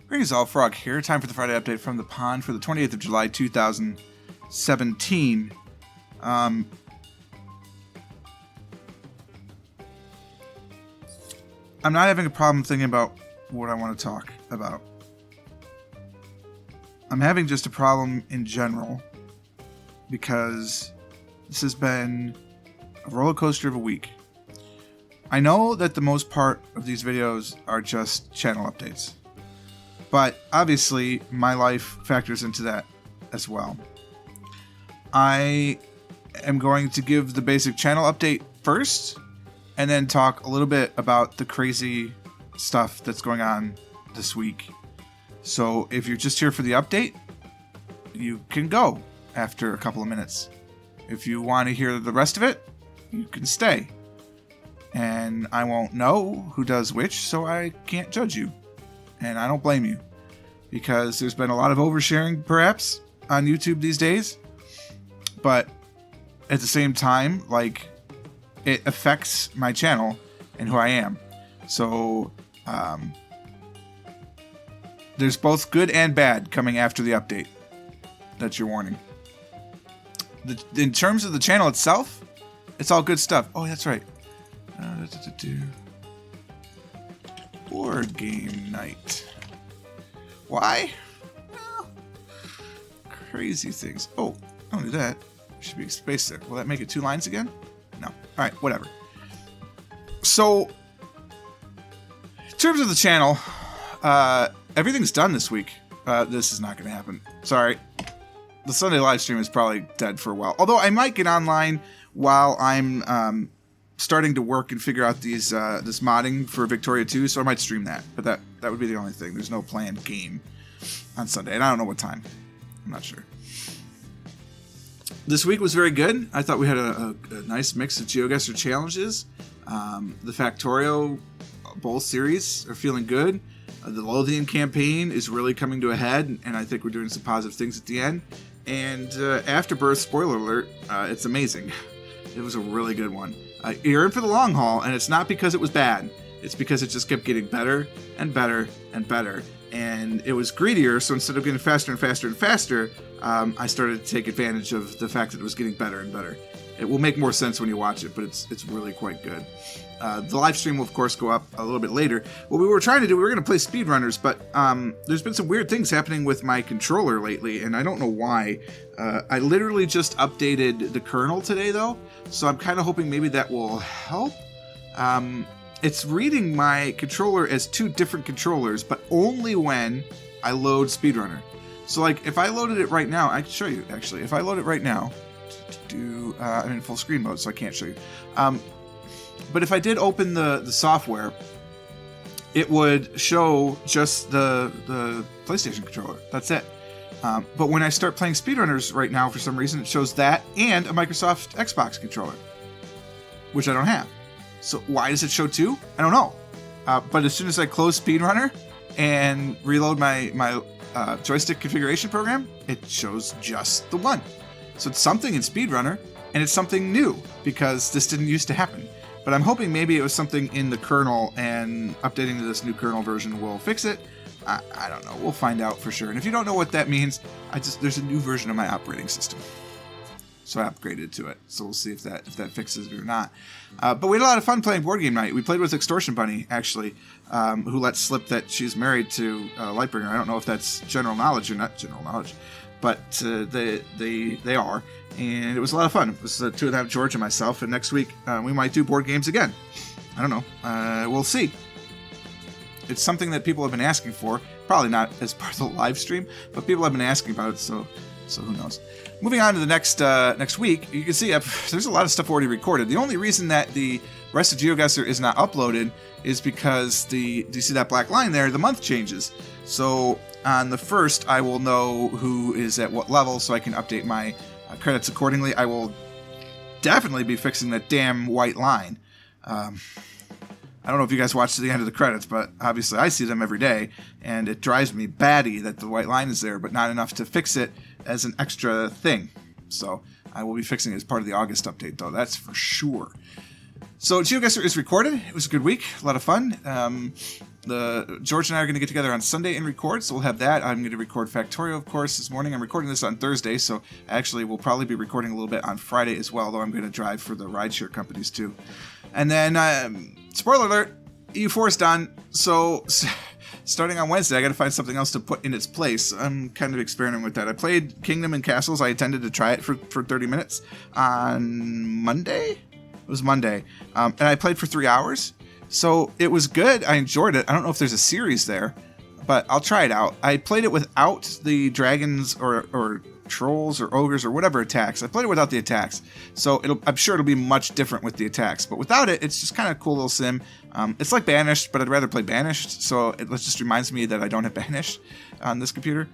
Greetings all, Frog here. Time for the Friday update from the pond for the 28th of July, 2017. I'm not having a problem thinking about what I want to talk about. I'm having just a problem in general because this has been a roller coaster of a week. I know that the most part of these videos are just channel updates. But obviously, my life factors into that as well. I am going to give the basic channel update first, and then talk a little bit about the crazy stuff that's going on this week. So if you're just here for the update, you can go after a couple of minutes. If you want to hear the rest of it, you can stay. And I won't know who does which, so I can't judge you. And I don't blame you, because there's been a lot of oversharing, perhaps, on YouTube these days. But at the same time, like, it affects my channel and who I am. So, there's both good and bad coming after the update. That's your warning. In terms of the channel itself, it's all good stuff. Oh, that's right. Board game night. Why? Well, crazy things. Oh, don't do that. There should be a space there. Will that make it 2 lines again? No. Alright, whatever. So, in terms of the channel, everything's done this week. This is not going to happen. Sorry. The Sunday live stream is probably dead for a while. Although I might get online while I'm starting to work and figure out these this modding for Victoria 2, so I might stream that. But that would be the only thing. There's no planned game on Sunday, and I don't know what time. I'm not sure. This week was very good. I thought we had a nice mix of GeoGuessr challenges. The Factorio both series are feeling good. The Lothian campaign is really coming to a head, and I think we're doing some positive things at the end. And Afterbirth, spoiler alert, it's amazing. It was a really good one. You're in for the long haul, and it's not because it was bad. It's because it just kept getting better and better and better. And it was greedier, so instead of getting faster and faster and faster, I started to take advantage of the fact that it was getting better and better. It will make more sense when you watch it, but it's really quite good. The live stream will, of course, go up a little bit later. What we were trying to do, we were going to play speedrunners, but there's been some weird things happening with my controller lately, and I don't know why. I literally just updated the kernel today, though, so I'm kind of hoping maybe that will help. It's reading my controller as 2 different controllers, but only when I load speedrunner. So, like, if I loaded it right now, I can show you, actually. If I load it right now, I'm in full screen mode, so I can't show you. But if I did open the software, it would show just the PlayStation controller. That's it. But when I start playing speedrunners right now, for some reason, it shows that and a Microsoft Xbox controller, which I don't have. So why does it show 2? I don't know. But as soon as I close speedrunner and reload my joystick configuration program, it shows just the 1. So it's something in speedrunner, and it's something new, because this didn't used to happen. But I'm hoping maybe it was something in the kernel, and updating to this new kernel version will fix it. I don't know. We'll find out for sure. And if you don't know what that means, there's a new version of my operating system. So I upgraded to it. So we'll see if that fixes it or not. But we had a lot of fun playing board game night. We played with Extortion Bunny, actually, who let slip that she's married to Lightbringer. I don't know if that's general knowledge or not general knowledge, but they are. And it was a lot of fun. It was the 2 of them, George and myself. And next week, we might do board games again. I don't know. We'll see. It's something that people have been asking for. Probably not as part of the live stream, but people have been asking about it, so who knows. Moving on to the next week, you can see there's a lot of stuff already recorded. The only reason that the rest of GeoGuessr is not uploaded is because do you see that black line there? The month changes. So on the 1st, I will know who is at what level, so I can update my credits accordingly. I will definitely be fixing that damn white line. I don't know if you guys watch to the end of the credits, but obviously I see them every day, and it drives me batty that the white line is there, but not enough to fix it as an extra thing. So I will be fixing it as part of the August update, though, that's for sure. So GeoGuessr is recorded. It was a good week, a lot of fun. George and I are going to get together on Sunday and record, so we'll have that. I'm going to record Factorio, of course, this morning. I'm recording this on Thursday, so actually we'll probably be recording a little bit on Friday as well, though I'm going to drive for the rideshare companies too. And then, spoiler alert, EU4 is done, so starting on Wednesday, I got to find something else to put in its place. I'm kind of experimenting with that. I played Kingdom and Castles. I intended to try it for 30 minutes on Monday. It was Monday, and I played for 3 hours. So it was good. I enjoyed it. I don't know if there's a series there, but I'll try it out. I played it without the dragons or trolls or ogres or whatever attacks. I played it without the attacks. So I'm sure it'll be much different with the attacks. But without it, it's just kind of a cool little sim. It's like Banished, but I'd rather play Banished. So it just reminds me that I don't have Banished on this computer.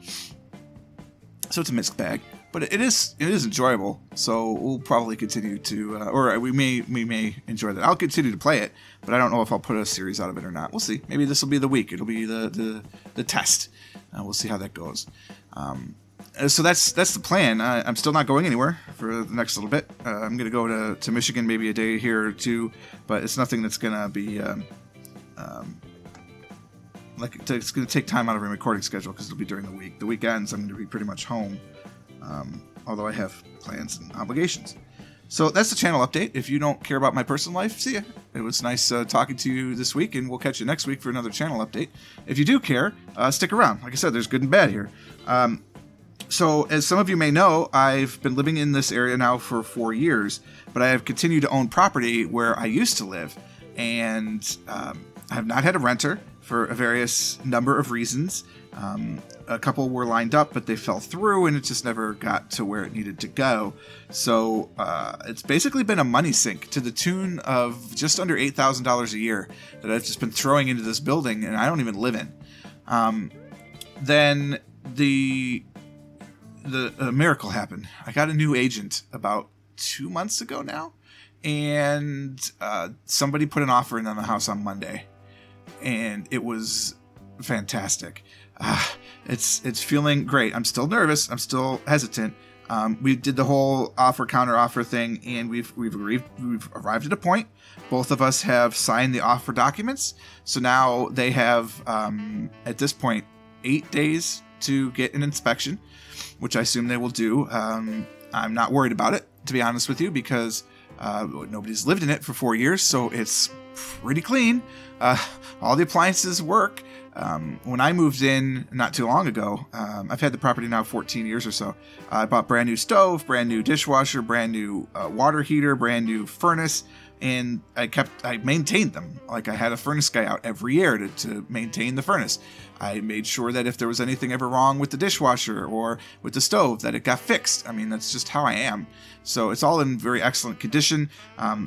So it's a mixed bag. But it is enjoyable, so we'll probably continue to, or we may enjoy that. I'll continue to play it, but I don't know if I'll put a series out of it or not. We'll see. Maybe this will be the week. It'll be the test. We'll see how that goes. So that's the plan. I'm still not going anywhere for the next little bit. I'm going to go to Michigan maybe a day here or two, but it's nothing that's going to be it's going to take time out of my recording schedule because it'll be during the week. The weekends I'm going to be pretty much home. Although I have plans and obligations. So that's the channel update. If you don't care about my personal life, see ya. It was nice talking to you this week, and we'll catch you next week for another channel update. If you do care, stick around. Like I said, there's good and bad here. So as some of you may know, I've been living in this area now for 4 years, but I have continued to own property where I used to live, and I have not had a renter for a various number of reasons. A couple were lined up, but they fell through, and it just never got to where it needed to go. So it's basically been a money sink to the tune of just under $8,000 a year that I've just been throwing into this building, and I don't even live in. Then the miracle happened. I got a new agent about 2 months ago now, and somebody put an offer in on the house on Monday, and it was fantastic. It's feeling great. I'm still nervous. I'm still hesitant. We did the whole offer counter offer thing, and we've arrived at a point. Both of us have signed the offer documents. So now they have at this point 8 days to get an inspection, which I assume they will do. I'm not worried about it, to be honest with you, because nobody's lived in it for 4 years, so it's pretty clean. All the appliances work. When I moved in not too long ago, I've had the property now 14 years or so. I bought brand new stove, brand new dishwasher, brand new water heater, brand new furnace, and I maintained them. Like, I had a furnace guy out every year to maintain the furnace. I made sure that if there was anything ever wrong with the dishwasher or with the stove, that it got fixed. I mean, that's just how I am. So it's all in very excellent condition.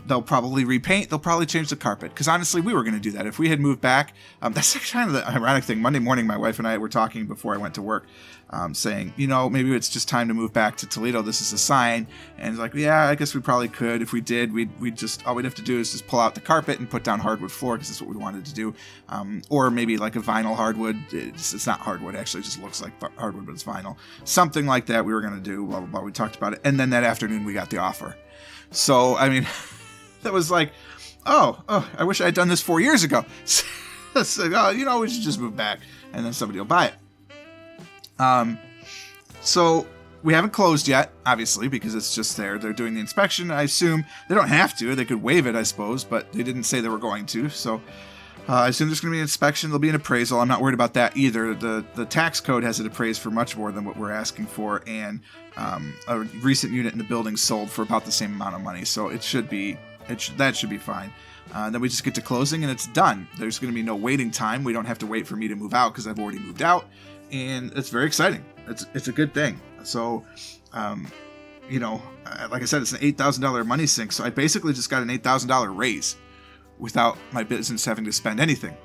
They'll probably repaint. They'll probably change the carpet. Because honestly, we were going to do that. If we had moved back, that's kind of the ironic thing. Monday morning, my wife and I were talking before I went to work, saying, maybe it's just time to move back to Toledo. This is a sign. And it's like, yeah, I guess we probably could. If we did, we'd just, all we'd have to do is just pull out the carpet and put down hardwood floor, because that's what we wanted to do. Or maybe like a vinyl hardwood. It's not hardwood, actually. It just looks like hardwood, but it's vinyl. Something like that we were going to do, blah, blah, blah. We talked about it. And then that afternoon, we got the offer. So, I mean, that was like, oh, I wish I had done this 4 years ago. It's like, we should just move back, and then somebody will buy it. So we haven't closed yet, obviously, because it's just there. They're doing the inspection. I assume they don't have to. They could waive it, I suppose, but they didn't say they were going to. So I assume there's going to be an inspection. There'll be an appraisal. I'm not worried about that either. The tax code has it appraised for much more than what we're asking for, and a recent unit in the building sold for about the same amount of money. So that should be fine. Then we just get to closing, and it's done. There's going to be no waiting time. We don't have to wait for me to move out because I've already moved out, and it's very exciting. It's a good thing. So, like I said, it's an $8,000 money sink. So I basically just got an $8,000 raise without my business having to spend anything.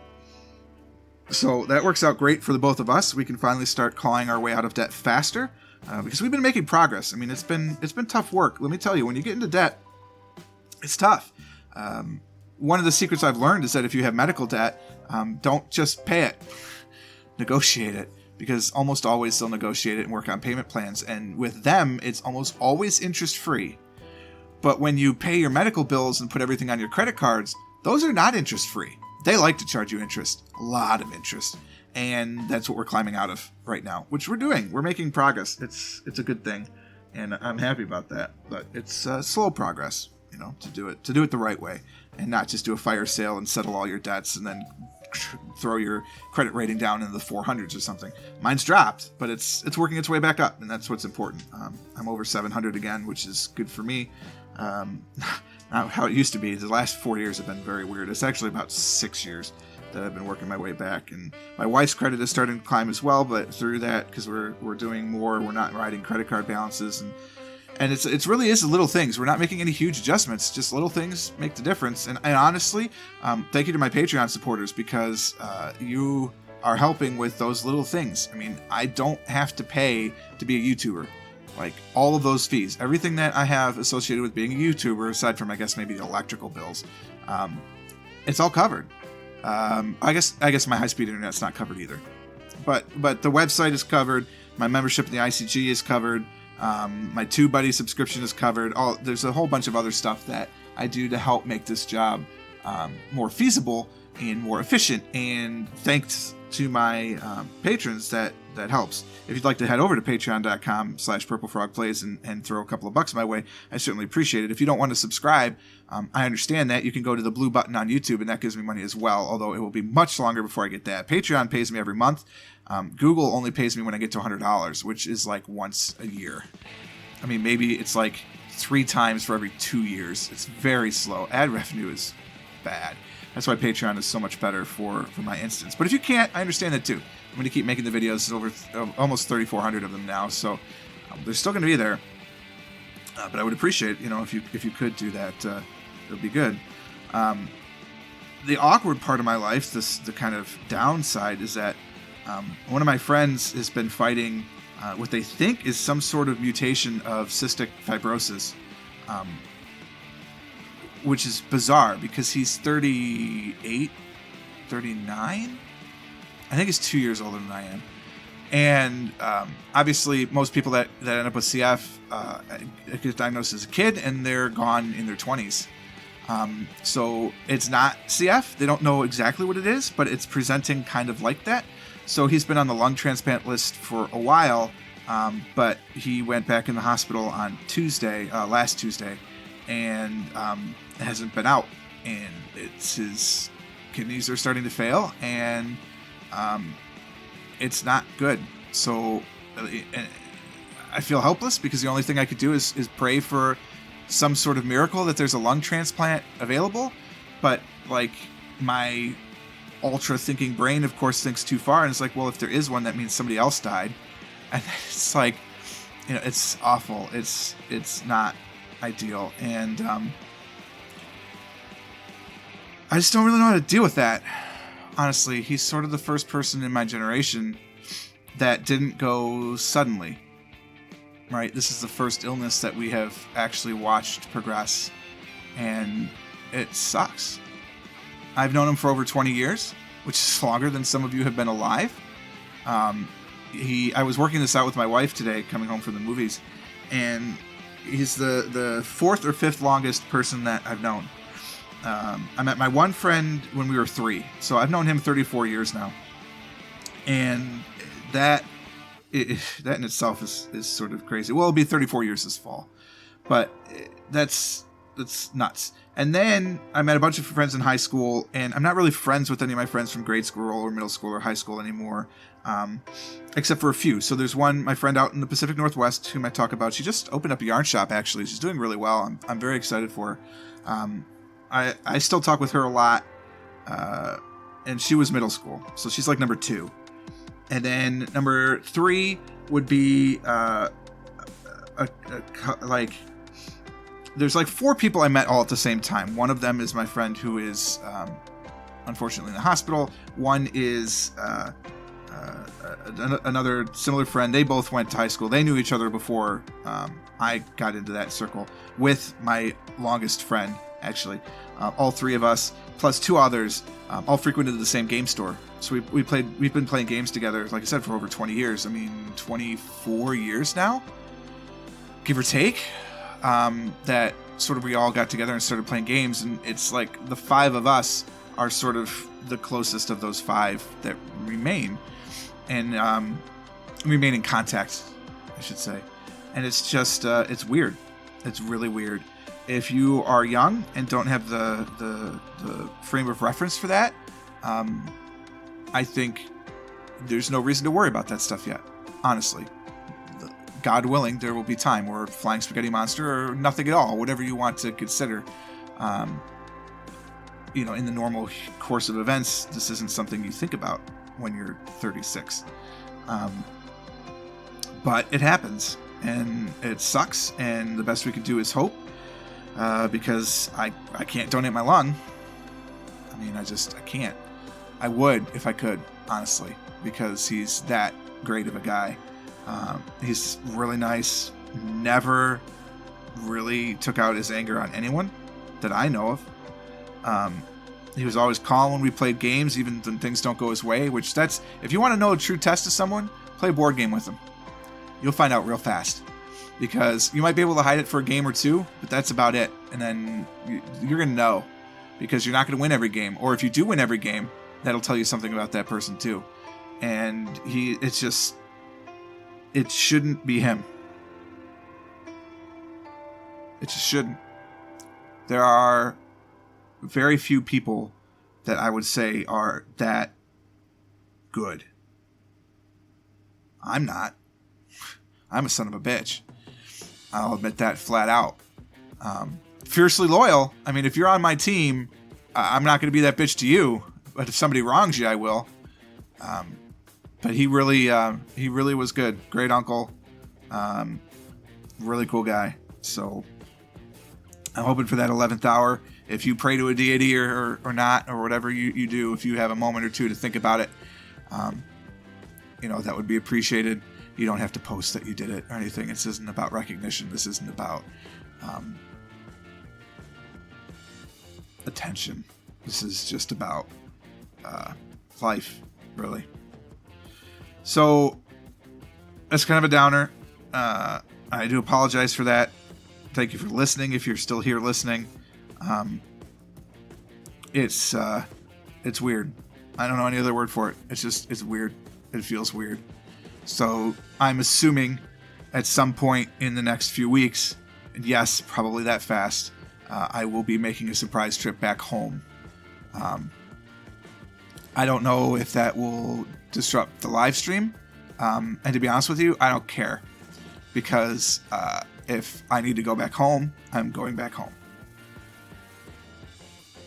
So that works out great for the both of us. We can finally start clawing our way out of debt faster because we've been making progress. I mean, it's been tough work. Let me tell you, when you get into debt, it's tough. One of the secrets I've learned is that if you have medical debt, don't just pay it, negotiate it, because almost always they'll negotiate it and work on payment plans. And with them, it's almost always interest-free. But when you pay your medical bills and put everything on your credit cards, those are not interest-free. they like to charge you interest, a lot of interest. And that's what we're climbing out of right now, which we're doing. We're making progress. It's a good thing, and I'm happy about that. But it's slow progress, to do it the right way, and not just do a fire sale and settle all your debts and then throw your credit rating down into the 400s or something. Mine's dropped, but it's working its way back up, and that's what's important. I'm over 700 again, which is good for me. Not how it used to be. The last 4 years have been very weird. It's actually about 6 years that I've been working my way back, and my wife's credit is starting to climb as well. But through that, because we're doing more, we're not riding credit card balances, and it's really is the little things. We're not making any huge adjustments. Just little things make the difference. And honestly, thank you to my Patreon supporters, because you are helping with those little things. I mean, I don't have to pay to be a YouTuber. Like, all of those fees, everything that I have associated with being a YouTuber, aside from, I guess, maybe the electrical bills, it's all covered. I guess my high-speed internet's not covered either, but the website is covered. My membership in the ICG is covered. My TubeBuddy subscription is covered. There's a whole bunch of other stuff that I do to help make this job more feasible and more efficient. And thanks to my patrons, that helps. If you'd like to head over to patreon.com/PurpleFrogPlays and throw a couple of bucks my way, I certainly appreciate it. If you don't want to subscribe, I understand that. You can go to the blue button on YouTube, and that gives me money as well, although it will be much longer before I get that. Patreon pays me every month. Google only pays me when I get to $100, which is like once a year. I mean, maybe it's like 3 times for every 2 years. It's very slow. Ad revenue is bad. That's why Patreon is so much better for my instance. But if you can't, I understand that too. I'm going to keep making the videos. There's over almost 3,400 of them now, so they're still going to be there. But I would appreciate, if you could do that, it would be good. The awkward part of my life, the kind of downside, is that one of my friends has been fighting what they think is some sort of mutation of cystic fibrosis, which is bizarre because he's 38, 39? I think he's 2 years older than I am. And obviously, most people that end up with CF get diagnosed as a kid, and they're gone in their 20s. So it's not CF. They don't know exactly what it is, but it's presenting kind of like that. So he's been on the lung transplant list for a while, but he went back in the hospital on last Tuesday, and hasn't been out. And his kidneys are starting to fail, and it's not good. So I feel helpless because the only thing I could do is pray for some sort of miracle that there's a lung transplant available. But like, my ultra thinking brain, of course, thinks too far, and it's like, well, if there is one, that means somebody else died. And it's like, it's awful. It's not ideal. And I just don't really know how to deal with that. Honestly, he's sort of the first person in my generation that didn't go suddenly, right? This is the first illness that we have actually watched progress, and it sucks. I've known him for over 20 years, which is longer than some of you have been alive. I was working this out with my wife today, coming home from the movies, and he's the 4th or 5th longest person that I've known. I met my one friend when we were 3, so I've known him 34 years now, and that in itself is sort of crazy. Well, it'll be 34 years this fall, but that's nuts. And then I met a bunch of friends in high school, and I'm not really friends with any of my friends from grade school or middle school or high school anymore, except for a few. So there's my friend out in the Pacific Northwest whom I talk about. She just opened up a yarn shop, actually. She's doing really well. I'm very excited for her. I still talk with her a lot, and she was middle school, so she's like number 2. And then number 3 would be there's like 4 people I met all at the same time. One of them is my friend who is unfortunately in the hospital. One is another similar friend. They both went to high school. They knew each other before I got into that circle with my longest friend. Actually, all 3 of us, plus 2 others, all frequented the same game store. So we've been playing games together, like I said, for over 20 years. I mean, 24 years now, give or take. That sort of we all got together and started playing games, and it's like the 5 of us are sort of the closest of those 5 that remain, and remain in contact, I should say. And it's just, it's weird. It's really weird. If you are young and don't have the frame of reference for that, I think there's no reason to worry about that stuff yet. Honestly, God willing, there will be time where flying spaghetti monster or nothing at all, whatever you want to consider. You know, in the normal course of events, this isn't something you think about when you're 36. But it happens, and it sucks, and the best we can do is hope, because I can't donate my lung. I mean, I can't. I would if I could, honestly, because he's that great of a guy. He's really nice, never really took out his anger on anyone that I know of. He was always calm when we played games, even when things don't go his way, which if you want to know a true test of someone, play a board game with them. You'll find out real fast, because you might be able to hide it for a game or two, but that's about it. And then you're going to know, because you're not going to win every game. Or if you do win every game, that'll tell you something about that person too. And it shouldn't be him. It just shouldn't. There are very few people that I would say are that good. I'm not. I'm a son of a bitch. I'll admit that flat out. Fiercely loyal. I mean, if you're on my team, I'm not going to be that bitch to you. But if somebody wrongs you, I will. But he really was good. Great uncle. Really cool guy. So I'm hoping for that 11th hour. If you pray to a deity or not, or whatever you do, if you have a moment or two to think about it, that would be appreciated. You don't have to post that you did it or anything. This isn't about recognition. This isn't about attention. This is just about life, really. So that's kind of a downer. I do apologize for that. Thank you for listening. If you're still here listening, it's weird. I don't know any other word for it. It's weird. It feels weird. So I'm assuming at some point in the next few weeks, and yes, probably that fast, I will be making a surprise trip back home. I don't know if that will disrupt the live stream. And to be honest with you, I don't care. Because if I need to go back home, I'm going back home.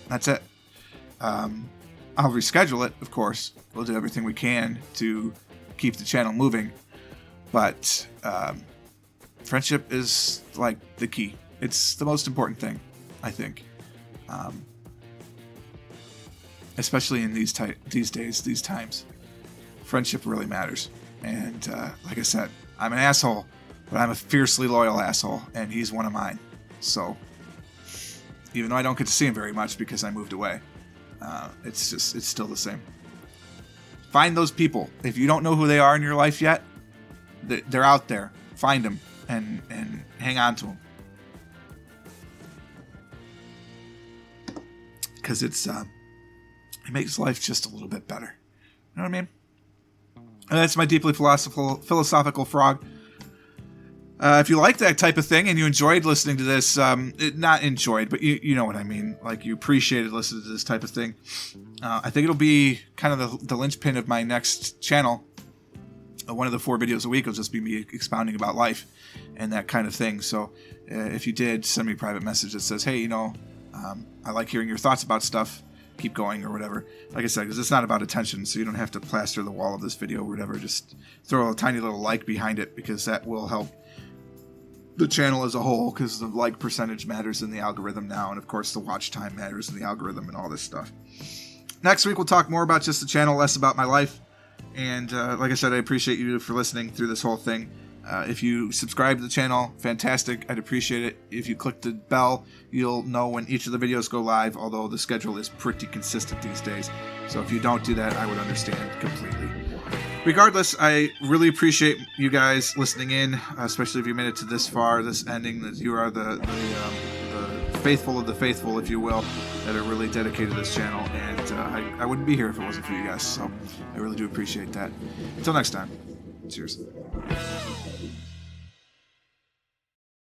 That's it. I'll reschedule it, of course. We'll do everything we can to keep the channel moving. But friendship is like the key. It's the most important thing, I think. Especially in these days, these times. Friendship really matters. And like I said, I'm an asshole, but I'm a fiercely loyal asshole, and he's one of mine. So, even though I don't get to see him very much because I moved away, it's still the same. Find those people. If you don't know who they are in your life yet, they're out there. Find them and hang on to them. Because it makes life just a little bit better. You know what I mean? And that's my deeply philosophical frog. If you like that type of thing and you enjoyed listening to this, not enjoyed, but you know what I mean. Like, you appreciated listening to this type of thing. I think it'll be kind of the linchpin of my next channel. One of the 4 videos a week will just be me expounding about life and that kind of thing. So if you did, send me a private message that says, hey, I like hearing your thoughts about stuff. Keep going or whatever. Like I said, because it's not about attention, so you don't have to plaster the wall of this video or whatever. Just throw a tiny little like behind it, because that will help the channel as a whole, because the like percentage matters in the algorithm now, and of course the watch time matters in the algorithm and all this stuff. Next week we'll talk more about just the channel, less about my life. And like I said, I appreciate you for listening through this whole thing. If you subscribe to the channel, fantastic. I'd appreciate it. If you click the bell, you'll know when each of the videos go live, although the schedule is pretty consistent these days. So if you don't do that, I would understand completely. Regardless, I really appreciate you guys listening in, especially if you made it to this far, this ending. That you are the faithful of the faithful, if you will, that are really dedicated to this channel. And I wouldn't be here if it wasn't for you guys. So I really do appreciate that. Until next time, cheers.